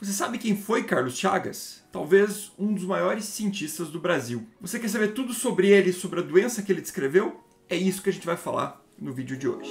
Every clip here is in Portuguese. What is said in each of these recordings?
Você sabe quem foi Carlos Chagas? Talvez um dos maiores cientistas do Brasil. Você quer saber tudo sobre ele e sobre a doença que ele descreveu? É isso que a gente vai falar no vídeo de hoje.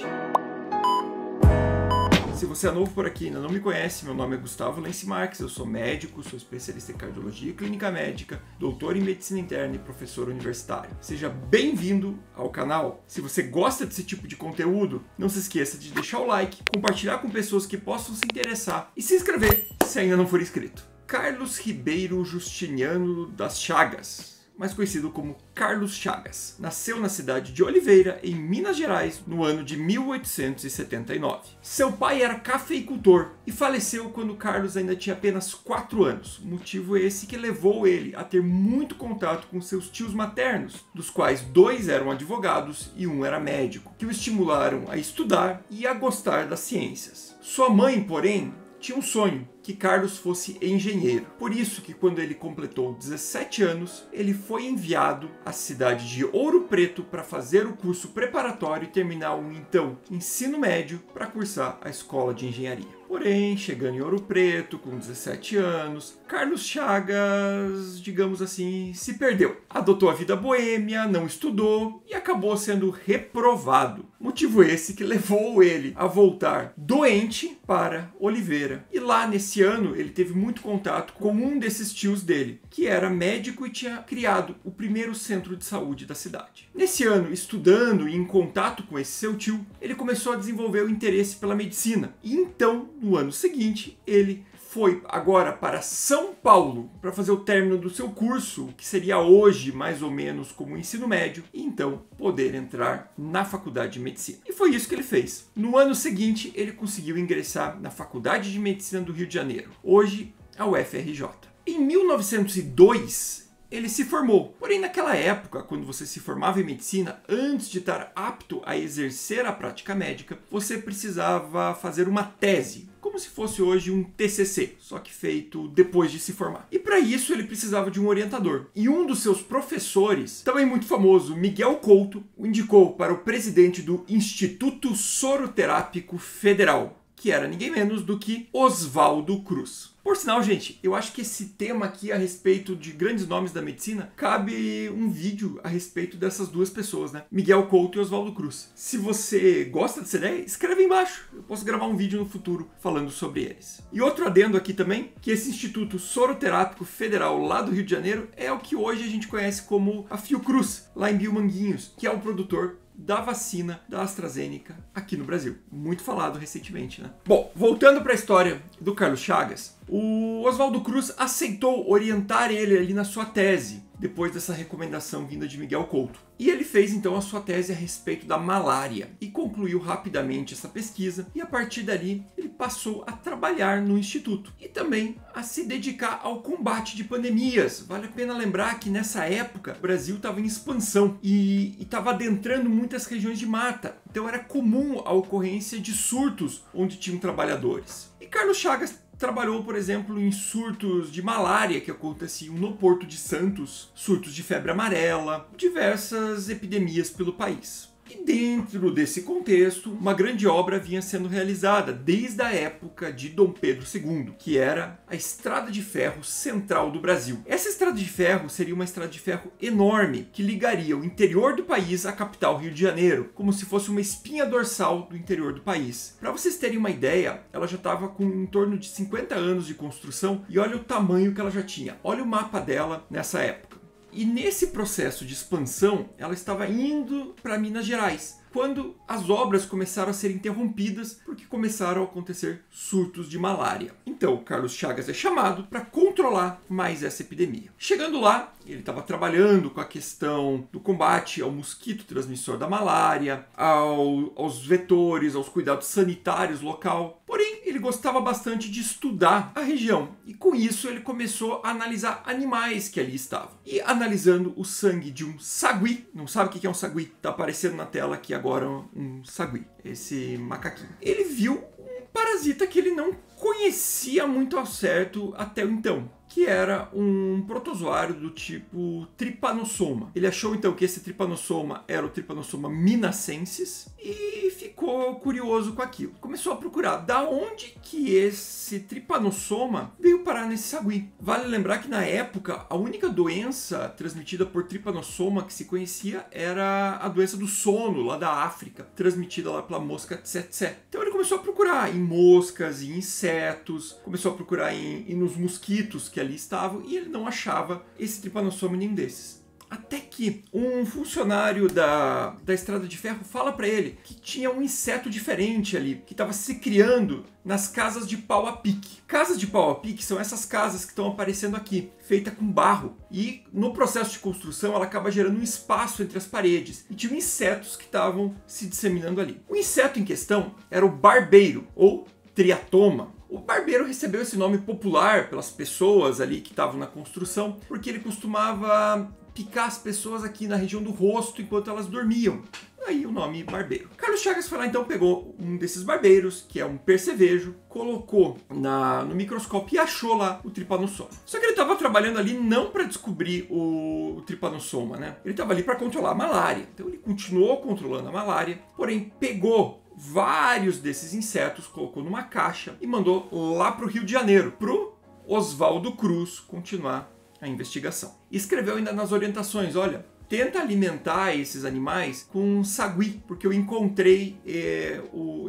Se você é novo por aqui e ainda não me conhece, meu nome é Gustavo Lenci Marques, eu sou médico, sou especialista em cardiologia e clínica médica, doutor em medicina interna e professor universitário. Seja bem-vindo ao canal. Se você gosta desse tipo de conteúdo, não se esqueça de deixar o like, compartilhar com pessoas que possam se interessar e se inscrever se ainda não for inscrito. Carlos Ribeiro Justiniano das Chagas, mais conhecido como Carlos Chagas, nasceu na cidade de Oliveira, em Minas Gerais, no ano de 1879. Seu pai era cafeicultor e faleceu quando Carlos ainda tinha apenas 4 anos. Motivo esse que levou ele a ter muito contato com seus tios maternos, dos quais 2 eram advogados e 1 era médico, que o estimularam a estudar e a gostar das ciências. Sua mãe, porém, tinha um sonho, que Carlos fosse engenheiro. Por isso que quando ele completou 17 anos, ele foi enviado à cidade de Ouro Preto para fazer o curso preparatório e terminar o então ensino médio para cursar a escola de engenharia. Porém, chegando em Ouro Preto, com 17 anos, Carlos Chagas, digamos assim, se perdeu. Adotou a vida boêmia, não estudou e acabou sendo reprovado. Motivo esse que levou ele a voltar doente para Oliveira. E lá nesse ano ele teve muito contato com um desses tios dele, que era médico e tinha criado o primeiro centro de saúde da cidade. Nesse ano, estudando e em contato com esse seu tio, ele começou a desenvolver o interesse pela medicina. E então, no ano seguinte, ele foi agora para São Paulo para fazer o término do seu curso, que seria hoje mais ou menos como o ensino médio, e então poder entrar na faculdade de medicina. E foi isso que ele fez. No ano seguinte, ele conseguiu ingressar na Faculdade de Medicina do Rio de Janeiro, hoje a UFRJ. Em 1902, ele se formou. Porém, naquela época, quando você se formava em medicina, antes de estar apto a exercer a prática médica, você precisava fazer uma tese, como se fosse hoje um TCC, só que feito depois de se formar. E para isso ele precisava de um orientador. E um dos seus professores, também muito famoso, Miguel Couto, o indicou para o presidente do Instituto Soroterápico Federal, que era ninguém menos do que Oswaldo Cruz. Por sinal, gente, eu acho que esse tema aqui a respeito de grandes nomes da medicina, cabe um vídeo a respeito dessas duas pessoas, né? Miguel Couto e Oswaldo Cruz. Se você gosta dessa ideia, escreve aí embaixo. Eu posso gravar um vídeo no futuro falando sobre eles. E outro adendo aqui também, que esse Instituto Soroterápico Federal lá do Rio de Janeiro é o que hoje a gente conhece como a Fiocruz, lá em Biomanguinhos, que é o produtor da vacina da AstraZeneca aqui no Brasil. Muito falado recentemente, né? Bom, voltando para a história do Carlos Chagas, o Oswaldo Cruz aceitou orientar ele ali na sua tese, depois dessa recomendação vinda de Miguel Couto. E ele fez então a sua tese a respeito da malária e concluiu rapidamente essa pesquisa, e a partir dali ele passou a trabalhar no instituto e também a se dedicar ao combate de pandemias. Vale a pena lembrar que nessa época o Brasil estava em expansão e estava adentrando muitas regiões de mata, então era comum a ocorrência de surtos onde tinham trabalhadores. E Carlos Chagas trabalhou, por exemplo, em surtos de malária que aconteciam no Porto de Santos, surtos de febre amarela, diversas epidemias pelo país. E dentro desse contexto, uma grande obra vinha sendo realizada desde a época de Dom Pedro II, que era a Estrada de Ferro Central do Brasil. Essa estrada de ferro seria uma estrada de ferro enorme que ligaria o interior do país à capital Rio de Janeiro, como se fosse uma espinha dorsal do interior do país. Para vocês terem uma ideia, ela já estava com em torno de 50 anos de construção e olha o tamanho que ela já tinha. Olha o mapa dela nessa época. E nesse processo de expansão, ela estava indo para Minas Gerais, quando as obras começaram a ser interrompidas porque começaram a acontecer surtos de malária. Então, Carlos Chagas é chamado para controlar mais essa epidemia. Chegando lá, ele estava trabalhando com a questão do combate ao mosquito transmissor da malária, aos vetores, aos cuidados sanitários local. Porém, ele gostava bastante de estudar a região e com isso ele começou a analisar animais que ali estavam. E analisando o sangue de um sagui, não sabe o que é um sagui? Está aparecendo na tela aqui agora um sagui, esse macaquinho. Ele viu um parasita que ele não conhecia muito ao certo até então, que era um protozoário do tipo Trypanosoma. Ele achou então que esse Trypanosoma era o Trypanosoma minacensis e ficou curioso com aquilo. Começou a procurar da onde que esse Trypanosoma veio parar nesse sagui. Vale lembrar que na época a única doença transmitida por Trypanosoma que se conhecia era a doença do sono lá da África, transmitida lá pela mosca tsetse. Então ele começou a procurar em moscas, em insetos, começou a procurar nos mosquitos que ali estavam e ele não achava esse Trypanosoma nenhum desses. Até que um funcionário da Estrada de Ferro fala para ele que tinha um inseto diferente ali, que estava se criando nas casas de pau a pique. Casas de pau a pique são essas casas que estão aparecendo aqui, feita com barro. E no processo de construção ela acaba gerando um espaço entre as paredes. E tinha insetos que estavam se disseminando ali. O inseto em questão era o barbeiro, ou triatoma. O barbeiro recebeu esse nome popular pelas pessoas ali que estavam na construção, porque ele costumava picar as pessoas aqui na região do rosto enquanto elas dormiam. Aí o nome barbeiro. Carlos Chagas foi lá então, pegou um desses barbeiros, que é um percevejo, colocou no microscópio e achou lá o Trypanosoma. Só que ele estava trabalhando ali não para descobrir o Trypanosoma, né? Ele estava ali para controlar a malária. Então ele continuou controlando a malária, porém pegou vários desses insetos, colocou numa caixa e mandou lá para o Rio de Janeiro, para o Oswaldo Cruz continuar a investigação. E escreveu ainda nas orientações, olha, tenta alimentar esses animais com sagui, porque eu encontrei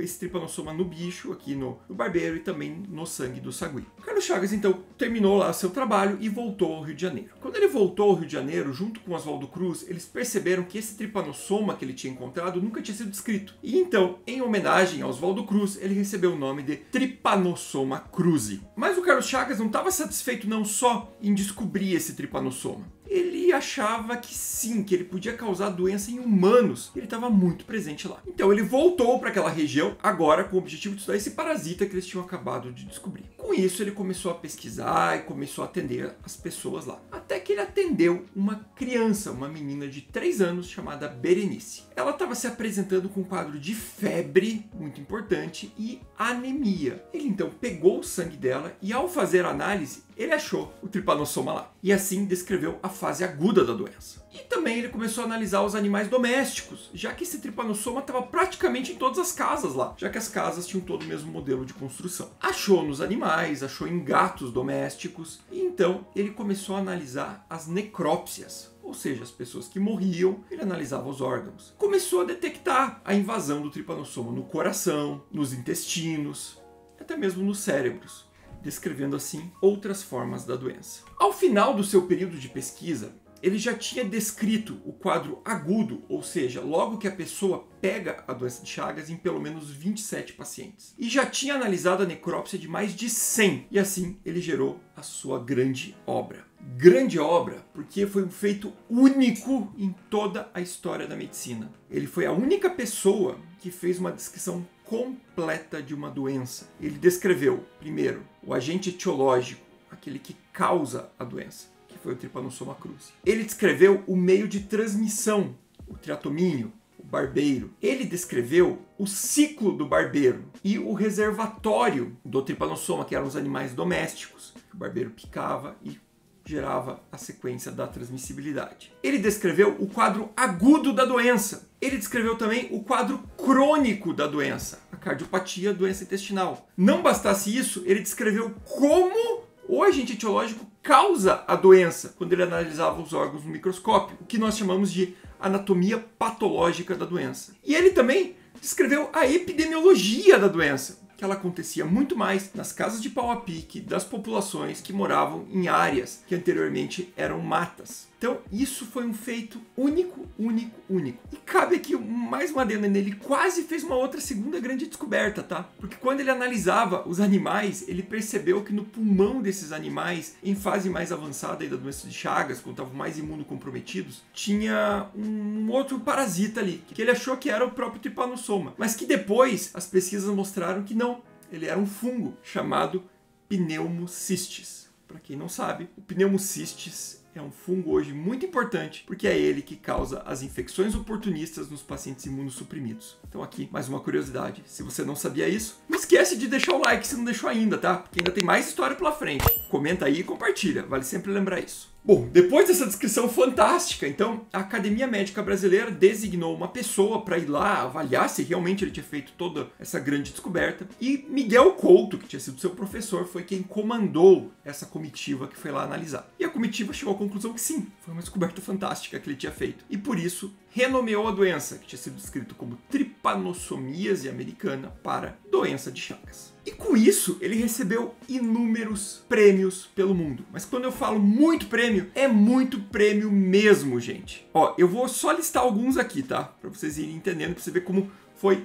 esse Trypanosoma no bicho, aqui no barbeiro e também no sangue do sagui. Carlos Chagas então terminou lá seu trabalho e voltou ao Rio de Janeiro. Quando ele voltou ao Rio de Janeiro, junto com Oswaldo Cruz, eles perceberam que esse Trypanosoma que ele tinha encontrado nunca tinha sido descrito. E então, em homenagem a Oswaldo Cruz, ele recebeu o nome de Trypanosoma cruzi. Mas o Carlos Chagas não estava satisfeito não só em descobrir esse Trypanosoma. Ele achava que sim, que ele podia causar doença em humanos. Ele estava muito presente lá. Então ele voltou para aquela região, agora com o objetivo de estudar esse parasita que eles tinham acabado de descobrir. Com isso ele começou a pesquisar e começou a atender as pessoas lá. Até que ele atendeu uma criança, uma menina de 3 anos chamada Berenice. Ela estava se apresentando com um quadro de febre, muito importante, e anemia. Ele então pegou o sangue dela e ao fazer a análise, ele achou o Trypanosoma lá. E assim descreveu a fase aguda da doença. E também ele começou a analisar os animais domésticos, já que esse Trypanosoma estava praticamente em todas as casas lá, já que as casas tinham todo o mesmo modelo de construção. Achou nos animais, achou em gatos domésticos, e então ele começou a analisar as necrópsias. Ou seja, as pessoas que morriam, ele analisava os órgãos. Começou a detectar a invasão do Trypanosoma no coração, nos intestinos, até mesmo nos cérebros, descrevendo assim outras formas da doença. Ao final do seu período de pesquisa, ele já tinha descrito o quadro agudo, ou seja, logo que a pessoa pega a doença de Chagas em pelo menos 27 pacientes. E já tinha analisado a necrópsia de mais de 100. E assim ele gerou a sua grande obra. Grande obra porque foi um feito único em toda a história da medicina. Ele foi a única pessoa que fez uma descrição completa de uma doença. Ele descreveu, primeiro, o agente etiológico, aquele que causa a doença, que foi o Trypanosoma cruzi. Ele descreveu o meio de transmissão, o triatomínio, o barbeiro. Ele descreveu o ciclo do barbeiro e o reservatório do Trypanosoma, que eram os animais domésticos, que o barbeiro picava e gerava a sequência da transmissibilidade. Ele descreveu o quadro agudo da doença. Ele descreveu também o quadro crônico da doença, a cardiopatia, a doença intestinal. Não bastasse isso, ele descreveu como o agente etiológico causa a doença, quando ele analisava os órgãos no microscópio, o que nós chamamos de anatomia patológica da doença. E ele também descreveu a epidemiologia da doença, que ela acontecia muito mais nas casas de pau a pique das populações que moravam em áreas que anteriormente eram matas. Então, isso foi um feito único, único, único. E cabe aqui mais uma adenda nele, quase fez uma outra segunda grande descoberta, tá? Porque quando ele analisava os animais, ele percebeu que no pulmão desses animais, em fase mais avançada aí da doença de Chagas, quando estavam mais imunocomprometidos, tinha um outro parasita ali, que ele achou que era o próprio Trypanosoma, mas que depois as pesquisas mostraram que não, ele era um fungo chamado Pneumocystis. Para quem não sabe, o pneumocystis é um fungo hoje muito importante, porque é ele que causa as infecções oportunistas nos pacientes imunossuprimidos. Então aqui, mais uma curiosidade. Se você não sabia isso, não esquece de deixar o like se não deixou ainda, tá? Porque ainda tem mais história pela frente. Comenta aí e compartilha, vale sempre lembrar isso. Bom, depois dessa descrição fantástica, então, a Academia Médica Brasileira designou uma pessoa para ir lá avaliar se realmente ele tinha feito toda essa grande descoberta. E Miguel Couto, que tinha sido seu professor, foi quem comandou essa comitiva que foi lá analisar. E a comitiva chegou à conclusão que sim, foi uma descoberta fantástica que ele tinha feito. E por isso, renomeou a doença, que tinha sido descrito como tripanossomíase americana, para doença de Chagas. E com isso, ele recebeu inúmeros prêmios pelo mundo. Mas quando eu falo muito prêmio, é muito prêmio mesmo, gente. Ó, eu vou só listar alguns aqui, tá? Para vocês irem entendendo, para você ver como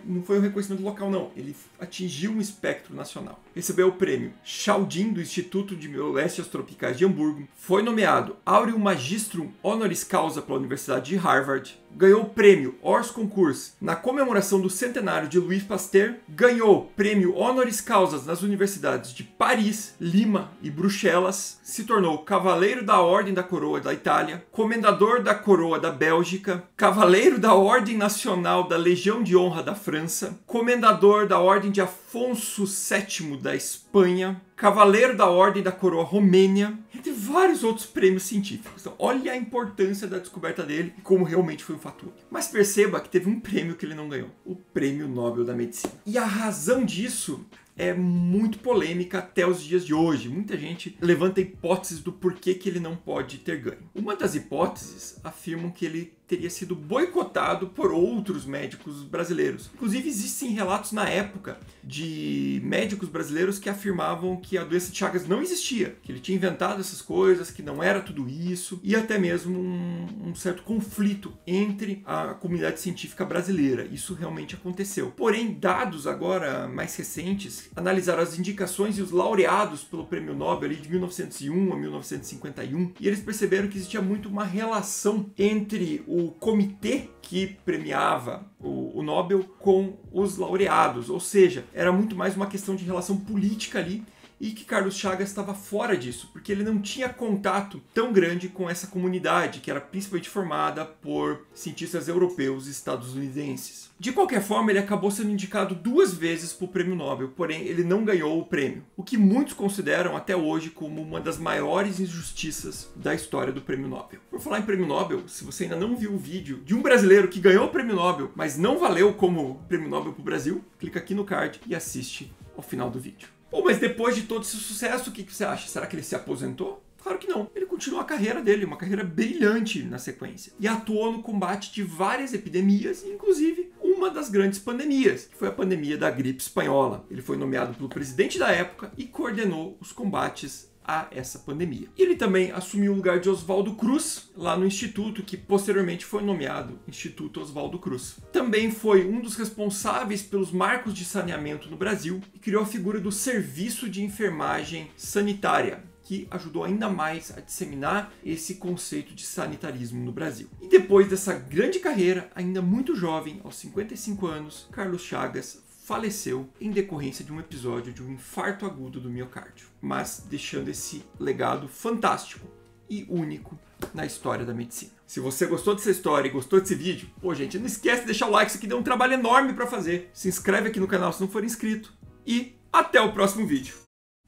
não foi um reconhecimento local, não. Ele atingiu um espectro nacional. Recebeu o prêmio Chaldin do Instituto de Moléstias Tropicais de Hamburgo. Foi nomeado Aureum Magistrum Honoris Causa pela Universidade de Harvard. Ganhou o prêmio Hors Concours na comemoração do centenário de Louis Pasteur. Ganhou prêmio Honoris Causa nas universidades de Paris, Lima e Bruxelas. Se tornou Cavaleiro da Ordem da Coroa da Itália, Comendador da Coroa da Bélgica, Cavaleiro da Ordem Nacional da Legião de Honra da França, Comendador da Ordem de Afonso VII da Espanha, Cavaleiro da Ordem da Coroa Romênia, entre vários outros prêmios científicos. Então, olha a importância da descoberta dele e como realmente foi um fato único. Mas perceba que teve um prêmio que ele não ganhou, o Prêmio Nobel da Medicina. E a razão disso é muito polêmica até os dias de hoje. Muita gente levanta hipóteses do porquê que ele não pode ter ganho. Uma das hipóteses afirma que ele teria sido boicotado por outros médicos brasileiros. Inclusive, existem relatos na época de médicos brasileiros que afirmavam que a doença de Chagas não existia, que ele tinha inventado essas coisas, que não era tudo isso, e até mesmo um certo conflito entre a comunidade científica brasileira. Isso realmente aconteceu. Porém, dados agora mais recentes analisaram as indicações e os laureados pelo Prêmio Nobel ali de 1901 a 1951, e eles perceberam que existia muito uma relação entre o comitê que premiava o Nobel com os laureados, ou seja, era muito mais uma questão de relação política ali, e que Carlos Chagas estava fora disso, porque ele não tinha contato tão grande com essa comunidade, que era principalmente formada por cientistas europeus e estadunidenses. De qualquer forma, ele acabou sendo indicado 2 vezes para o Prêmio Nobel, porém ele não ganhou o prêmio, o que muitos consideram até hoje como uma das maiores injustiças da história do Prêmio Nobel. Por falar em Prêmio Nobel, se você ainda não viu o vídeo de um brasileiro que ganhou o Prêmio Nobel, mas não valeu como Prêmio Nobel para o Brasil, clica aqui no card e assiste ao final do vídeo. Bom, mas depois de todo esse sucesso, o que você acha? Será que ele se aposentou? Claro que não. Ele continuou a carreira dele, uma carreira brilhante na sequência. E atuou no combate de várias epidemias, inclusive uma das grandes pandemias, que foi a pandemia da gripe espanhola. Ele foi nomeado pelo presidente da época e coordenou os combates a essa pandemia. E ele também assumiu o lugar de Oswaldo Cruz, lá no Instituto, que posteriormente foi nomeado Instituto Oswaldo Cruz. Também foi um dos responsáveis pelos marcos de saneamento no Brasil e criou a figura do Serviço de Enfermagem Sanitária, que ajudou ainda mais a disseminar esse conceito de sanitarismo no Brasil. E depois dessa grande carreira, ainda muito jovem, aos 55 anos, Carlos Chagas faleceu em decorrência de um episódio de um infarto agudo do miocárdio, mas deixando esse legado fantástico e único na história da medicina. Se você gostou dessa história e gostou desse vídeo, pô, gente, não esquece de deixar o like, isso aqui deu um trabalho enorme para fazer. Se inscreve aqui no canal se não for inscrito e até o próximo vídeo.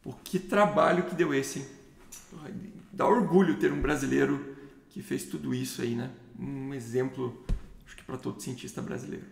Pô, que trabalho que deu esse, hein? Dá orgulho ter um brasileiro que fez tudo isso aí, né? Um exemplo, acho que para todo cientista brasileiro.